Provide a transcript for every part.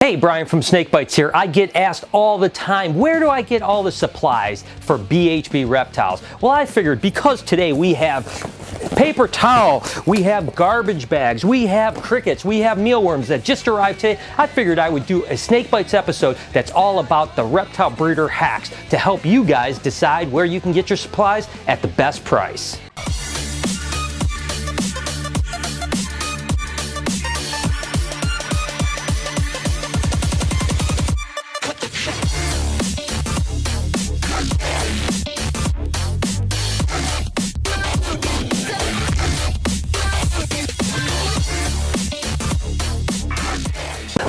Hey, Brian from SnakeBytes here. I get asked all the time, where do I get all the supplies for BHB reptiles? Well, I figured because today we have paper towel, we have garbage bags, we have crickets, we have mealworms that just arrived today, I figured I would do a SnakeBytes episode that's all about the reptile breeder hacks to help you guys decide where you can get your supplies at the best price.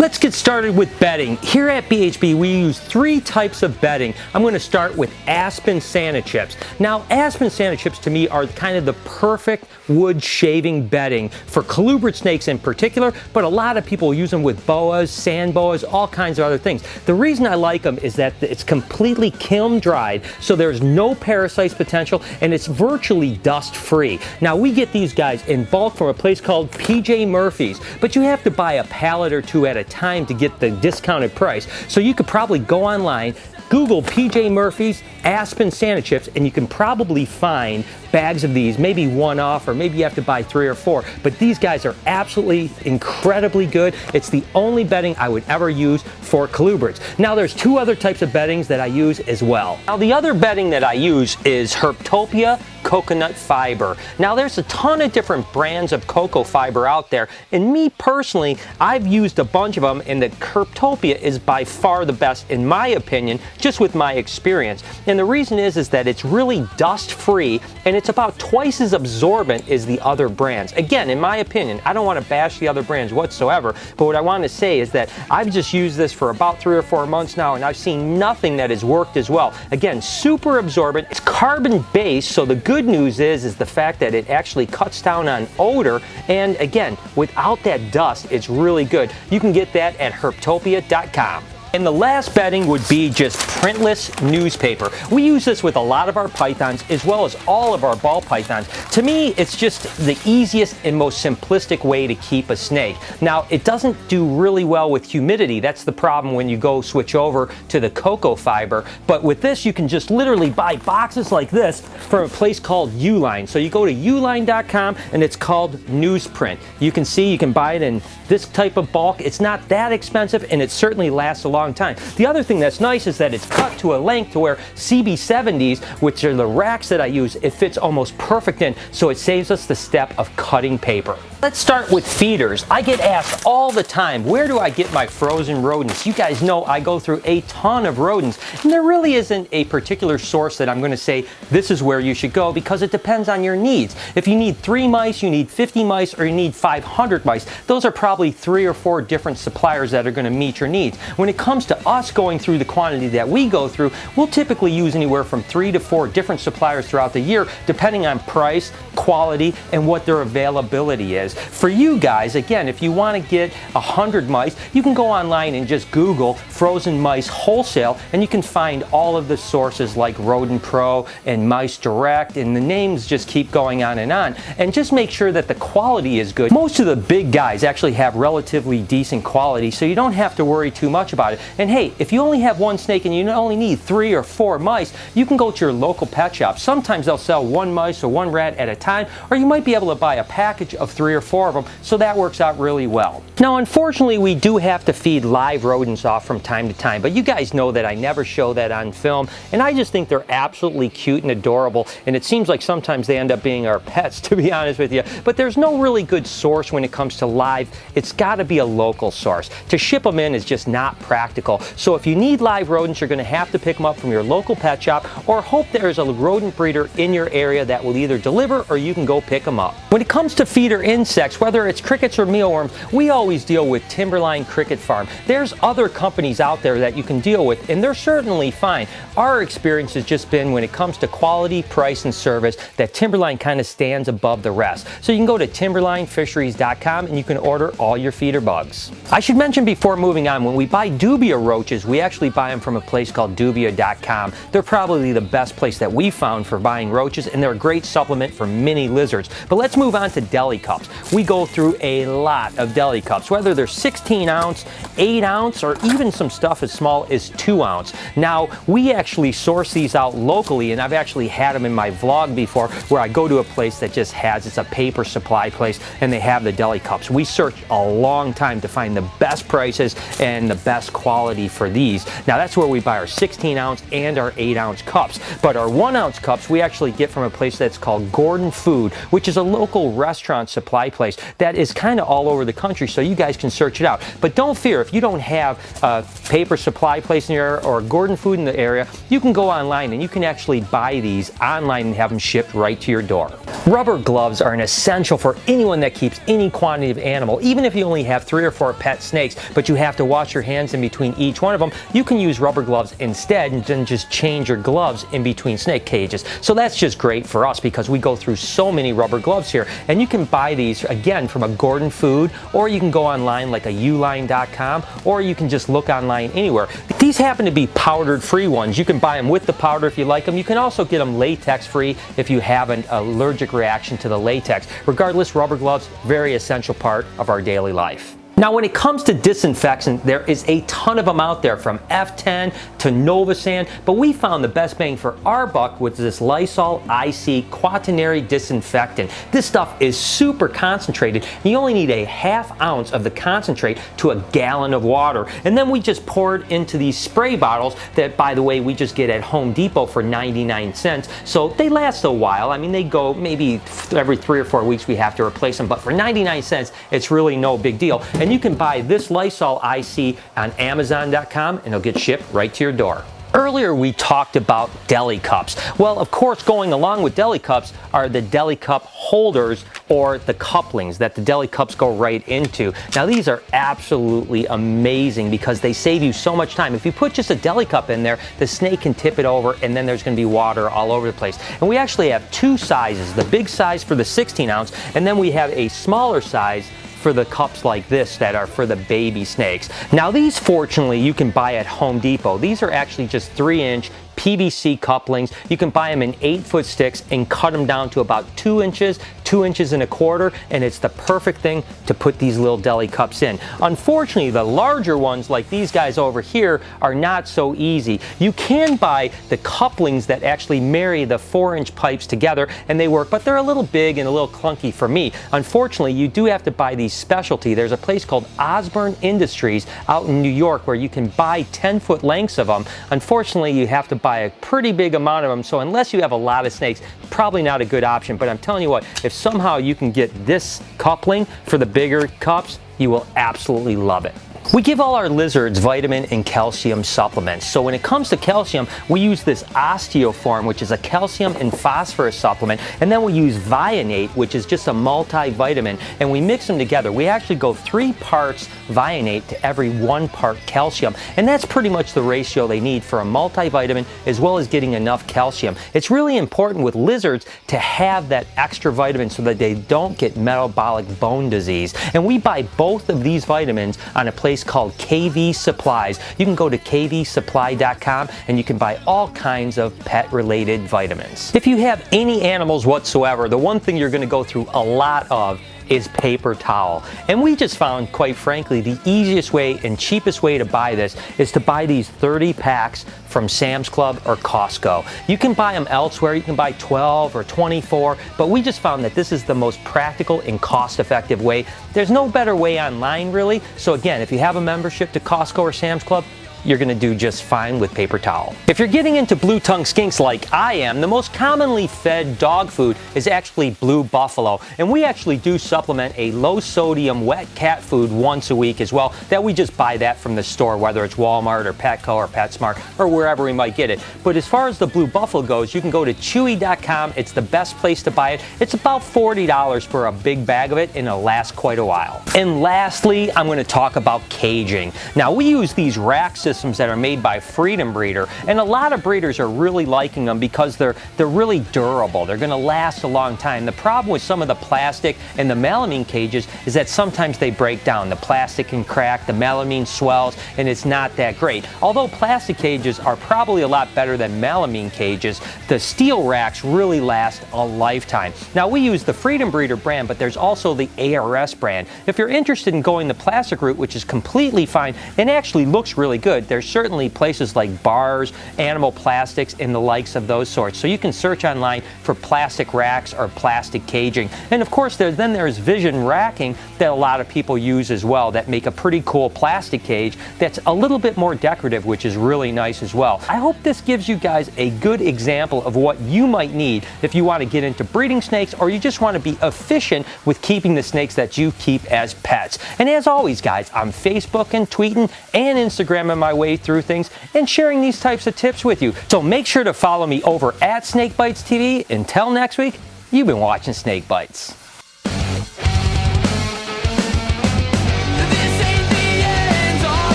Let's get started with bedding. Here at BHB, we use 3 types of bedding. I'm going to start with Aspen Sani-Chips. Now, Aspen Sani-Chips to me are kind of the perfect wood shaving bedding for colubrid snakes in particular, but a lot of people use them with boas, sand boas, all kinds of other things. The reason I like them is that it's completely kiln dried, so there's no parasites potential, and it's virtually dust free. Now, we get these guys in bulk from a place called PJ Murphy's, but you have to buy a pallet or 2 at a time to get the discounted price. So you could probably go online, Google PJ Murphy's Aspen Sani-Chips, and you can probably find bags of these, maybe one off, or maybe you have to buy 3 or 4. But these guys are absolutely incredibly good. It's the only bedding I would ever use for colubrids. Now there's 2 other types of beddings that I use as well. Now the other bedding that I use is Herptopia coconut fiber. Now there's a ton of different brands of cocoa fiber out there, and me personally, I've used a bunch of them, and the Herptopia is by far the best in my opinion, just with my experience. And the reason is that it's really dust free, and it's about twice as absorbent as the other brands. Again, in my opinion, I don't want to bash the other brands whatsoever, but what I want to say is that I've just used this for about 3 or 4 months now, and I've seen nothing that has worked as well. Again, super absorbent. It's carbon based, so the good news is the fact that it actually cuts down on odor, and again, without that dust, it's really good. You can get that at herptopia.com. And the last bedding would be just printless newspaper. We use this with a lot of our pythons as well as all of our ball pythons. To me, it's just the easiest and most simplistic way to keep a snake. Now, it doesn't do really well with humidity. That's the problem when you go switch over to the cocoa fiber. But with this, you can just literally buy boxes like this from a place called Uline. So you go to uline.com and it's called newsprint. You can see you can buy it in this type of bulk. It's not that expensive, and it certainly lasts a long time. The other thing that's nice is that it's cut to a length to where CB70s, which are the racks that I use, it fits almost perfect in, so it saves us the step of cutting paper. Let's start with feeders. I get asked all the time, where do I get my frozen rodents? You guys know I go through a ton of rodents, and there really isn't a particular source that I'm going to say this is where you should go, because it depends on your needs. If you need 3 mice, you need 50 mice, or you need 500 mice, those are probably 3 or 4 different suppliers that are going to meet your needs. When it comes to us going through the quantity that we go through, we'll typically use anywhere from 3 to 4 different suppliers throughout the year, depending on price, quality, and what their availability is. For you guys, again, if you want to get 100 mice, you can go online and just Google frozen mice wholesale, and you can find all of the sources like Rodent Pro and Mice Direct, and the names just keep going on. And just make sure that the quality is good. Most of the big guys actually have relatively decent quality, so you don't have to worry too much about it. And hey, if you only have 1 snake and you only need 3 or 4 mice, you can go to your local pet shop. Sometimes they'll sell 1 mice or 1 rat at a time, or you might be able to buy a package of 3 or 4 of them, so that works out really well. Now, unfortunately, we do have to feed live rodents off from time to time, but you guys know that I never show that on film, and I just think they're absolutely cute and adorable, and it seems like sometimes they end up being our pets, to be honest with you. But there's no really good source when it comes to live. It's got to be a local source. To ship them in is just not practical. So if you need live rodents, you're going to have to pick them up from your local pet shop, or hope there's a rodent breeder in your area that will either deliver or you can go pick them up. When it comes to feeder insects, whether it's crickets or mealworms, we always deal with Timberline Cricket Farm. There's other companies out there that you can deal with, and they're certainly fine. Our experience has just been, when it comes to quality, price, and service, that Timberline kind of stands above the rest. So you can go to timberlinefisheries.com and you can order all your feeder bugs. I should mention before moving on, when we buy dubia roaches, we actually buy them from a place called dubia.com. They're probably the best place that we found for buying roaches, and they're a great supplement for mini lizards. But let's move on to deli cups. We go through a lot of deli cups, whether they're 16 ounce, 8 ounce, or even some stuff as small as 2 ounce. Now, we actually source these out locally, and I've actually had them in my vlog before, where I go to a place that just has, it's a paper supply place, and they have the deli cups. We searched a long time to find the best prices and the best quality for these. Now, that's where we buy our 16 ounce and our 8 ounce cups. But our 1 ounce cups we actually get from a place that's called Gordon Food, which is a local restaurant supply place that is kind of all over the country, so you guys can search it out. But don't fear, if you don't have a paper supply place in your area or Gordon Food in the area, you can go online and you can actually buy these online and have them shipped right to your door. Rubber gloves are an essential for anyone that keeps any quantity of animal. Even if you only have 3 or 4 pet snakes, but you have to wash your hands in between each one of them, you can use rubber gloves instead and then just change your gloves in between snake cages. So that's just great for us because we go through so many rubber gloves here. And you can buy these, again, from a Gordon Food, or you can go online like a uline.com, or you can just look online anywhere. These happen to be powdered free ones. You can buy them with the powder if you like them. You can also get them latex free if you have an allergic reaction to the latex. Regardless, rubber gloves, very essential part of our daily life. Now, when it comes to disinfectant, there is a ton of them out there, from F10 to Novasan, but we found the best bang for our buck with this Lysol IC quaternary disinfectant. This stuff is super concentrated. You only need a ½ ounce of the concentrate to a gallon of water, and then we just pour it into these spray bottles that, by the way, we just get at Home Depot for 99 cents. So they last a while. I mean, they go maybe every 3 or 4 weeks we have to replace them, but for 99 cents, it's really no big deal. And you can buy this Lysol IC on Amazon.com and it'll get shipped right to your door. Earlier we talked about deli cups. Well, of course, going along with deli cups are the deli cup holders, or the couplings that the deli cups go right into. Now, these are absolutely amazing because they save you so much time. If you put just a deli cup in there, the snake can tip it over and then there's going to be water all over the place. And we actually have 2 sizes, the big size for the 16 ounce, and then we have a smaller size for the cups like this that are for the baby snakes. Now, these, fortunately, you can buy at Home Depot. These are actually just 3-inch PVC couplings. You can buy them in 8-foot sticks and cut them down to about 2 inches, 2 inches and a quarter, and it's the perfect thing to put these little deli cups in. Unfortunately, the larger ones, like these guys over here, are not so easy. You can buy the couplings that actually marry the 4-inch pipes together, and they work, but they're a little big and a little clunky for me. Unfortunately, you do have to buy these specialty. There's a place called Osborne Industries out in New York where you can buy 10-foot lengths of them. Unfortunately, you have to buy a pretty big amount of them, so unless you have a lot of snakes, probably not a good option. But I'm telling you what, if somehow you can get this coupling for the bigger cups, you will absolutely love it. We give all our lizards vitamin and calcium supplements. So when it comes to calcium, we use this Osteoform, which is a calcium and phosphorus supplement, and then we use Vionate, which is just a multivitamin, and we mix them together. We actually go 3 parts Vionate to every 1 part calcium, and that's pretty much the ratio they need for a multivitamin, as well as getting enough calcium. It's really important with lizards to have that extra vitamin so that they don't get metabolic bone disease. And we buy both of these vitamins on a place called KV Supplies. You can go to kvsupply.com and you can buy all kinds of pet-related vitamins. If you have any animals whatsoever, the one thing you're going to go through a lot of is paper towel. And we just found, quite frankly, the easiest way and cheapest way to buy this is to buy these 30 packs from Sam's Club or Costco. You can buy them elsewhere. You can buy 12 or 24, but we just found that this is the most practical and cost-effective way. There's no better way online, really. So again, if you have a membership to Costco or Sam's Club, you're going to do just fine with paper towel. If you're getting into blue-tongued skinks like I am, the most commonly fed dog food is actually blue buffalo. And we actually do supplement a low-sodium wet cat food once a week as well, that we just buy that from the store, whether it's Walmart or Petco or PetSmart or wherever we might get it. But as far as the blue buffalo goes, you can go to Chewy.com. It's the best place to buy it. It's about $40 for a big bag of it, and it'll last quite a while. And lastly, I'm going to talk about caging. Now, we use these rack systems that are made by Freedom Breeder, and a lot of breeders are really liking them because they're really durable. They're going to last a long time. The problem with some of the plastic and the melamine cages is that sometimes they break down. The plastic can crack, the melamine swells, and it's not that great. Although plastic cages are probably a lot better than melamine cages, the steel racks really last a lifetime. Now, we use the Freedom Breeder brand, but there's also the ARS brand. If you're interested in going the plastic route, which is completely fine and actually looks really good, there's certainly places like Bars, Animal Plastics, and the likes of those sorts. So you can search online for plastic racks or plastic caging. And of course, then there's Vision racking that a lot of people use as well, that make a pretty cool plastic cage that's a little bit more decorative, which is really nice as well. I hope this gives you guys a good example of what you might need if you want to get into breeding snakes, or you just want to be efficient with keeping the snakes that you keep as pets. And as always, guys, I'm Facebook and tweeting and Instagramming my way through things and sharing these types of tips with you. So make sure to follow me over at SnakeBytesTV. Until next week, you've been watching Snake Bites.